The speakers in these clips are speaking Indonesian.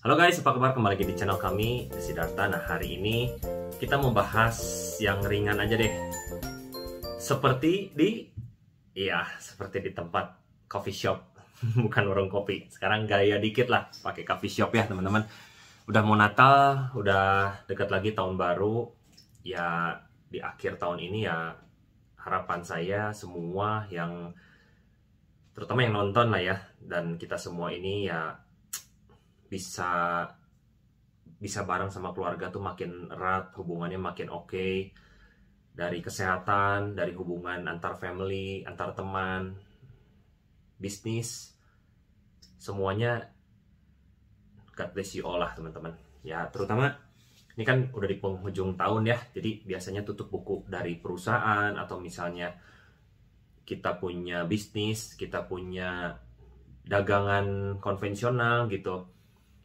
Halo guys, apa kabar? Kembali lagi di channel kami, Siddhartha. Nah, hari ini kita mau bahas yang ringan aja deh. Seperti di tempat coffee shop, bukan warung kopi. Sekarang gaya dikit lah, pakai coffee shop ya teman-teman. Udah mau Natal, udah dekat lagi tahun baru. Ya, di akhir tahun ini ya harapan saya semua yang, terutama yang nonton lah ya, dan kita semua ini ya bisa bareng sama keluarga tuh makin erat, hubungannya makin oke, dari kesehatan, dari hubungan antar family, antar teman, bisnis, semuanya God bless you all lah teman-teman. Ya terutama ini kan udah di penghujung tahun ya, jadi biasanya tutup buku dari perusahaan atau misalnya kita punya bisnis, kita punya dagangan konvensional gitu.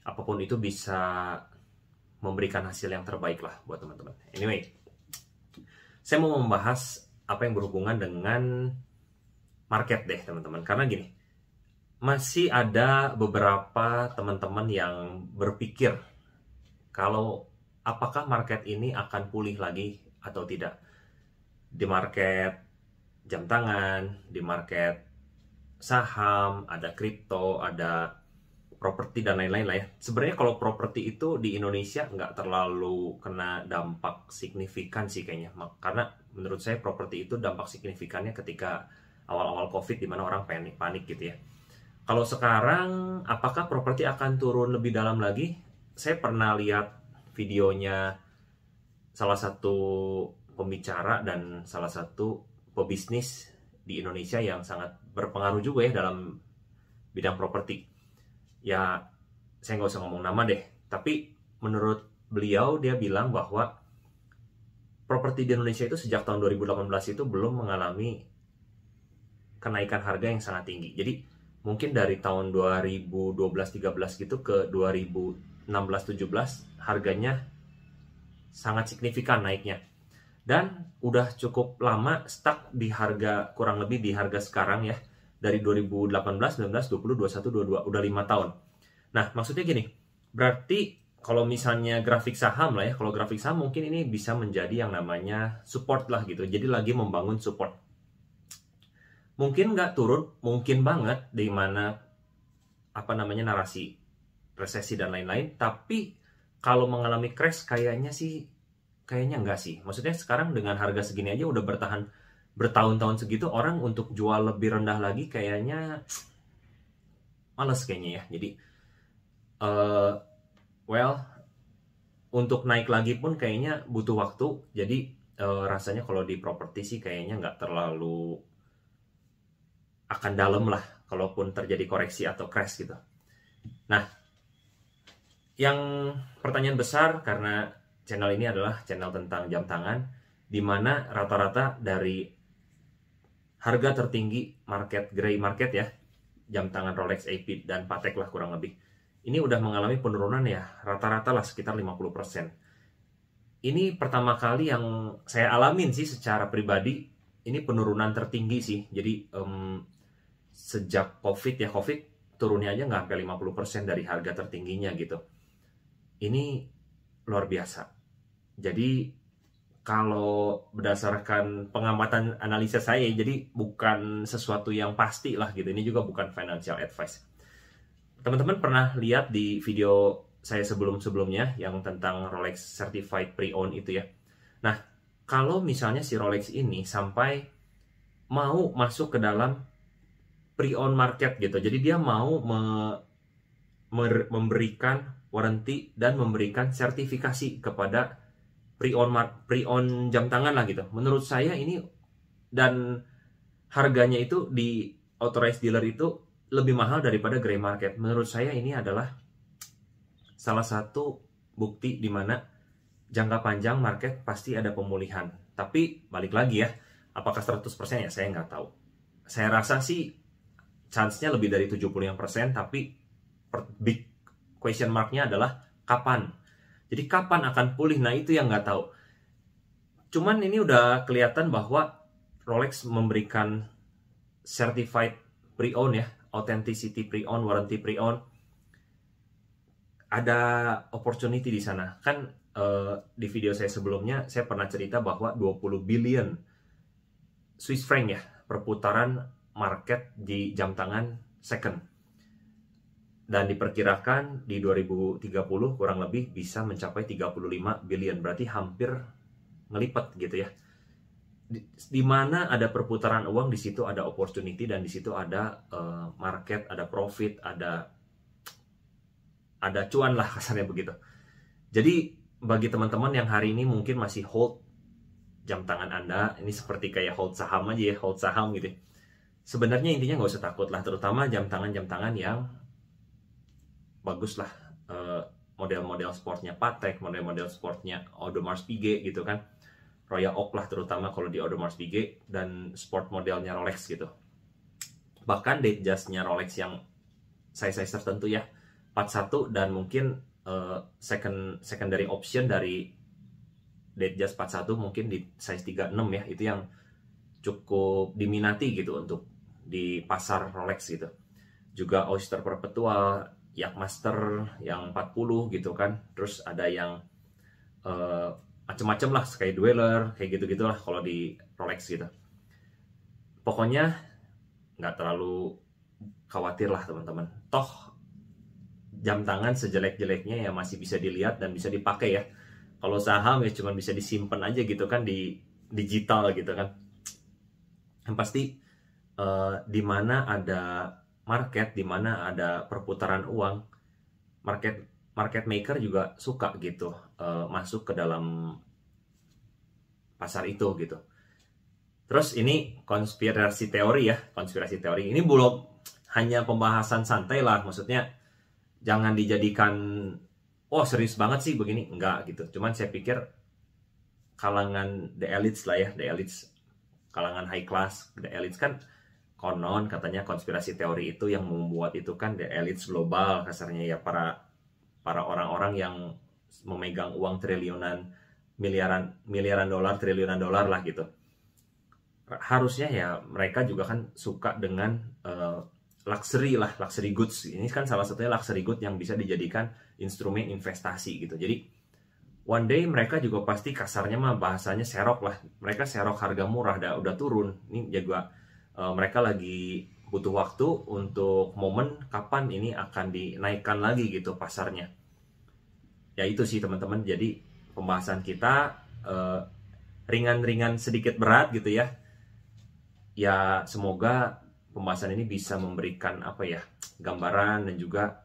Apapun itu bisa memberikan hasil yang terbaik lah buat teman-teman. Anyway, saya mau membahas apa yang berhubungan dengan market deh teman-teman. Karena gini, masih ada beberapa teman-teman yang berpikir kalau apakah market ini akan pulih lagi atau tidak. Di market jam tangan, di market saham, ada kripto, ada properti dan lain-lain lah ya. Sebenarnya kalau properti itu di Indonesia nggak terlalu kena dampak signifikan sih kayaknya. Karena menurut saya properti itu dampak signifikannya ketika awal-awal COVID di mana orang panik gitu ya. Kalau sekarang apakah properti akan turun lebih dalam lagi? Saya pernah lihat videonya salah satu pembicara dan salah satu pebisnis di Indonesia yang sangat berpengaruh juga ya dalam bidang properti. Ya, saya nggak usah ngomong nama deh, tapi menurut beliau dia bilang bahwa properti di Indonesia itu sejak tahun 2018 itu belum mengalami kenaikan harga yang sangat tinggi. Jadi mungkin dari tahun 2012-13 gitu ke 2016-17 harganya sangat signifikan naiknya. Dan udah cukup lama stuck di harga, kurang lebih di harga sekarang ya. Dari 2018, 19, 20, 21, 22, udah 5 tahun. Nah, maksudnya gini, berarti kalau misalnya grafik saham lah ya, kalau grafik saham mungkin ini bisa menjadi yang namanya support lah gitu. Jadi lagi membangun support. Mungkin nggak turun, mungkin banget di mana narasi resesi dan lain-lain. Tapi kalau mengalami crash kayaknya enggak sih. Maksudnya sekarang dengan harga segini aja udah bertahun-tahun segitu, orang untuk jual lebih rendah lagi kayaknya males kayaknya ya. Jadi untuk naik lagi pun kayaknya butuh waktu. Jadi rasanya kalau di properti sih kayaknya nggak terlalu akan dalam lah kalaupun terjadi koreksi atau crash gitu. Nah, yang pertanyaan besar, karena channel ini adalah channel tentang jam tangan, di mana rata-rata dari harga tertinggi market, gray market ya, jam tangan Rolex, AP, dan Patek lah kurang lebih. Ini udah mengalami penurunan ya, rata-rata lah sekitar 50%. Ini pertama kali yang saya alamin sih secara pribadi, ini penurunan tertinggi sih. Jadi sejak COVID turunnya aja nggak sampai 50% dari harga tertingginya gitu. Ini luar biasa. Jadi kalau berdasarkan pengamatan analisa saya, jadi bukan sesuatu yang pasti lah gitu. Ini juga bukan financial advice. Teman-teman pernah lihat di video saya sebelumnya yang tentang Rolex Certified Pre-Owned itu ya. Nah, kalau misalnya si Rolex ini sampai mau masuk ke dalam pre-owned market gitu, jadi dia mau memberikan warranty dan memberikan sertifikasi kepada pre-owned jam tangan lah gitu. Menurut saya ini, dan harganya itu di authorized dealer itu lebih mahal daripada gray market. Menurut saya ini adalah salah satu bukti di mana jangka panjang market pasti ada pemulihan. Tapi balik lagi ya, apakah 100% ya saya nggak tahu. Saya rasa sih chance-nya lebih dari 75%, tapi big question mark-nya adalah kapan. Jadi kapan akan pulih? Nah itu yang nggak tahu. Cuman ini udah kelihatan bahwa Rolex memberikan certified pre-owned ya, authenticity pre-owned, warranty pre-owned. ada opportunity di sana. Kan di video saya sebelumnya saya pernah cerita bahwa 20 billion Swiss franc ya perputaran market di jam tangan second. Dan diperkirakan di 2030 kurang lebih bisa mencapai 35 billion, berarti hampir ngelipat gitu ya. Di mana ada perputaran uang, di situ ada opportunity, dan di situ ada market, ada profit, ada cuan lah kasarnya begitu. Jadi bagi teman-teman yang hari ini mungkin masih hold jam tangan Anda, ini seperti kayak hold saham aja ya, hold saham gitu. Sebenarnya intinya nggak usah takut lah, terutama jam tangan yang bagus lah, model-model sportnya Patek, model-model sportnya Audemars Piguet gitu kan, Royal Oak lah terutama kalau di Audemars Piguet, dan sport modelnya Rolex gitu. Bahkan Datejust-nya Rolex yang size tertentu ya, 41, dan mungkin secondary option dari Datejust 41 mungkin di size 36 ya, itu yang cukup diminati gitu untuk di pasar Rolex gitu. Juga Oyster Perpetual, Yachtmaster yang 40 gitu kan, terus ada yang macem-macem lah, Sky Dweller, kayak gitu-gitu lah kalau di Rolex gitu. Pokoknya nggak terlalu khawatir lah teman-teman. Toh jam tangan sejelek-jeleknya ya masih bisa dilihat dan bisa dipakai ya. Kalau saham ya cuma bisa disimpan aja gitu kan di digital gitu kan. Yang pasti di mana ada market, di mana ada perputaran uang, market maker juga suka gitu masuk ke dalam pasar itu gitu. Terus ini konspirasi teori ya, konspirasi teori. Ini belum hanya pembahasan santai lah, maksudnya jangan dijadikan oh serius banget sih begini, enggak gitu. Cuman saya pikir kalangan the elites lah ya, the elites, kalangan high class, the elites kan konon katanya konspirasi teori itu yang membuat itu kan the elites global kasarnya ya, para orang-orang yang memegang uang triliunan, miliaran dolar, triliunan dolar lah gitu. Harusnya ya mereka juga kan suka dengan luxury goods. Ini kan salah satunya luxury good yang bisa dijadikan instrumen investasi gitu. Jadi one day mereka juga pasti kasarnya mah bahasanya serok lah. Mereka serok harga murah udah turun. Ini juga mereka lagi butuh waktu untuk momen kapan ini akan dinaikkan lagi gitu pasarnya. Ya itu sih teman-teman. Jadi pembahasan kita ringan-ringan sedikit berat gitu ya. Ya semoga pembahasan ini bisa memberikan apa ya, gambaran dan juga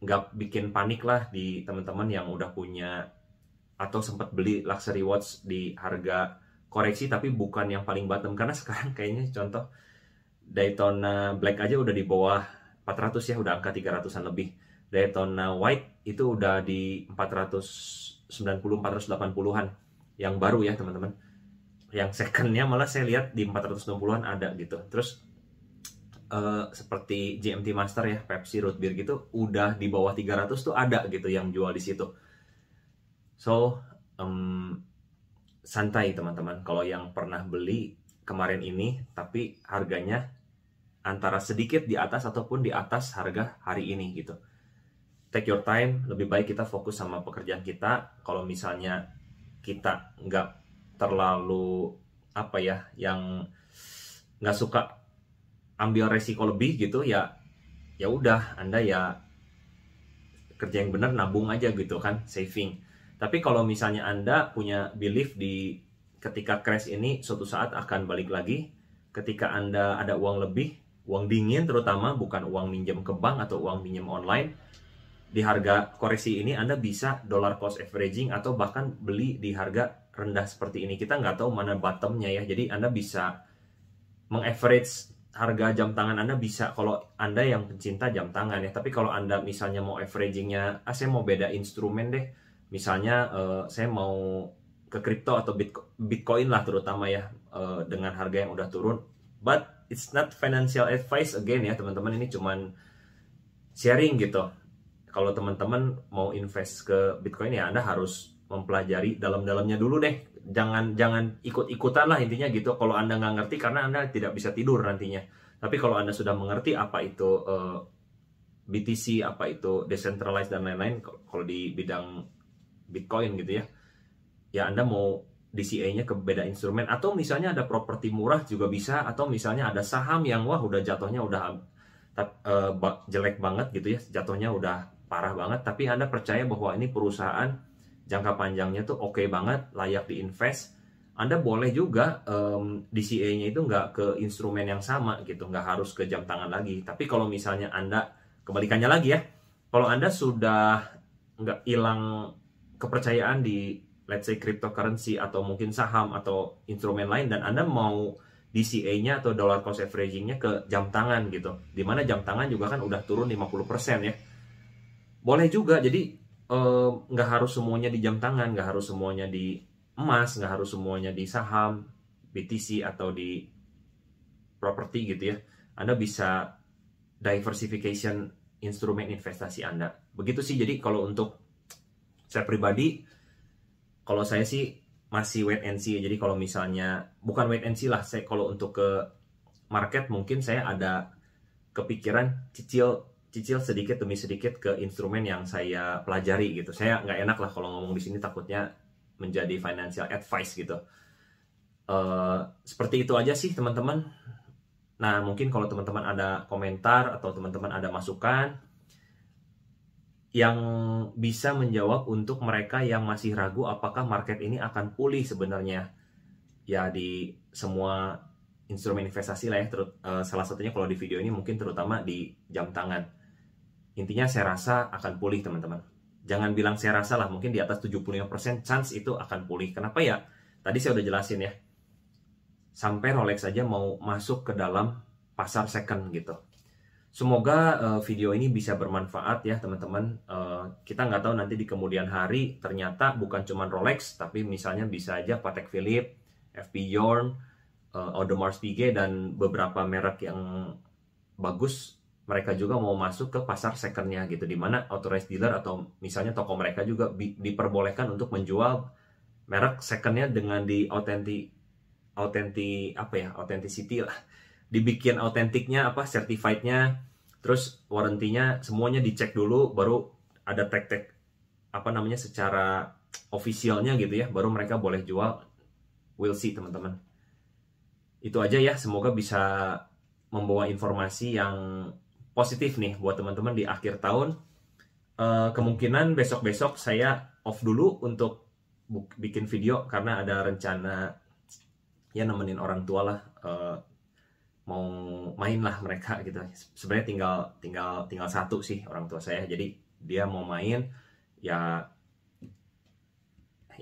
nggak bikin panik lah di teman-teman yang udah punya atau sempat beli luxury watch di harga koreksi tapi bukan yang paling bottom. Karena sekarang kayaknya contoh Daytona Black aja udah di bawah 400 ya, udah angka 300-an lebih. Daytona White itu udah di 490-480-an yang baru ya teman-teman. Yang secondnya malah saya lihat di 460-an ada gitu. Terus seperti GMT Master ya, Pepsi Root Beer gitu udah di bawah 300 tuh ada gitu yang jual di situ. So santai teman-teman kalau yang pernah beli kemarin ini tapi harganya antara sedikit di atas ataupun di atas harga hari ini gitu. Take your time, lebih baik kita fokus sama pekerjaan kita. Kalau misalnya kita nggak terlalu apa ya, yang nggak suka ambil resiko lebih gitu ya, ya udah Anda ya kerja yang benar, nabung aja gitu kan, saving. Tapi kalau misalnya Anda punya belief di ketika crash ini suatu saat akan balik lagi, ketika Anda ada uang lebih, uang dingin terutama, bukan uang minjem ke bank atau uang minjem online, di harga koreksi ini Anda bisa dollar cost averaging atau bahkan beli di harga rendah seperti ini. Kita nggak tahu mana bottomnya ya, jadi Anda bisa mengaverage harga jam tangan Anda bisa, kalau Anda yang pencinta jam tangan ya. Tapi kalau Anda misalnya mau averagingnya, saya mau beda instrumen deh, misalnya saya mau ke kripto atau Bitcoin lah terutama ya, dengan harga yang udah turun. But it's not financial advice again ya teman-teman, ini cuman sharing gitu. Kalau teman-teman mau invest ke Bitcoin ya Anda harus mempelajari dalam-dalamnya dulu deh. Jangan ikut-ikutan lah intinya gitu. Kalau Anda nggak ngerti, karena Anda tidak bisa tidur nantinya. Tapi kalau Anda sudah mengerti apa itu BTC, apa itu decentralized dan lain-lain. Kalau di bidang Bitcoin gitu ya, ya Anda mau DCA-nya ke beda instrumen, atau misalnya ada properti murah juga bisa, atau misalnya ada saham yang wah udah jatuhnya udah jelek banget gitu ya, jatuhnya udah parah banget, tapi Anda percaya bahwa ini perusahaan jangka panjangnya tuh oke banget, layak diinvest. Anda boleh juga DCA-nya itu nggak ke instrumen yang sama gitu, nggak harus ke jam tangan lagi. Tapi kalau misalnya Anda, kebalikannya lagi ya, kalau Anda sudah nggak hilang kepercayaan di let's say cryptocurrency atau mungkin saham atau instrumen lain, dan Anda mau DCA-nya atau dollar cost averaging-nya ke jam tangan gitu, dimana jam tangan juga kan udah turun 50% ya, boleh juga. Jadi nggak harus semuanya di jam tangan, nggak harus semuanya di emas, nggak harus semuanya di saham, BTC atau di properti gitu ya. Anda bisa diversification instrumen investasi Anda. Begitu sih. Jadi kalau untuk saya pribadi, kalau saya sih masih wait and see. Jadi kalau misalnya, bukan wait and see lah, saya kalau untuk ke market mungkin saya ada kepikiran cicil sedikit demi sedikit ke instrumen yang saya pelajari gitu. Saya nggak enak lah kalau ngomong di sini, takutnya menjadi financial advice gitu. Seperti itu aja sih teman-teman. Nah, mungkin kalau teman-teman ada komentar atau teman-teman ada masukan yang bisa menjawab untuk mereka yang masih ragu apakah market ini akan pulih sebenarnya ya di semua instrumen investasi lah ya, salah satunya kalau di video ini mungkin terutama di jam tangan. Intinya saya rasa akan pulih teman-teman. Jangan bilang saya rasa lah, mungkin di atas 75% chance itu akan pulih. Kenapa ya? Tadi saya udah jelasin ya, sampai Rolex aja mau masuk ke dalam pasar second gitu. Semoga video ini bisa bermanfaat ya teman-teman. Kita nggak tahu nanti di kemudian hari ternyata bukan cuma Rolex, tapi misalnya bisa aja Patek Philippe, FP Journe, Audemars Piguet, dan beberapa merek yang bagus, mereka juga mau masuk ke pasar secondnya gitu, dimana authorized dealer atau misalnya toko mereka juga diperbolehkan untuk menjual merek secondnya dengan di authenticity lah, dibikin autentiknya apa, certified-nya, terus warranty-nya semuanya dicek dulu, baru ada tag apa namanya secara officialnya gitu ya, baru mereka boleh jual. We'll see teman-teman. Itu aja ya, semoga bisa membawa informasi yang positif nih buat teman-teman di akhir tahun. Kemungkinan besok-besok saya off dulu untuk bikin video karena ada rencana ya nemenin orang tua lah, mau main lah mereka gitu. Sebenarnya tinggal satu sih orang tua saya, jadi dia mau main ya,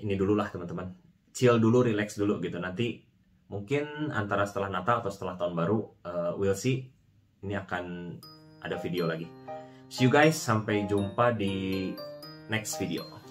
ini dulu lah teman-teman, chill dulu, relax dulu gitu. Nanti mungkin antara setelah Natal atau setelah tahun baru, we'll see, ini akan ada video lagi. See you guys, sampai jumpa di next video.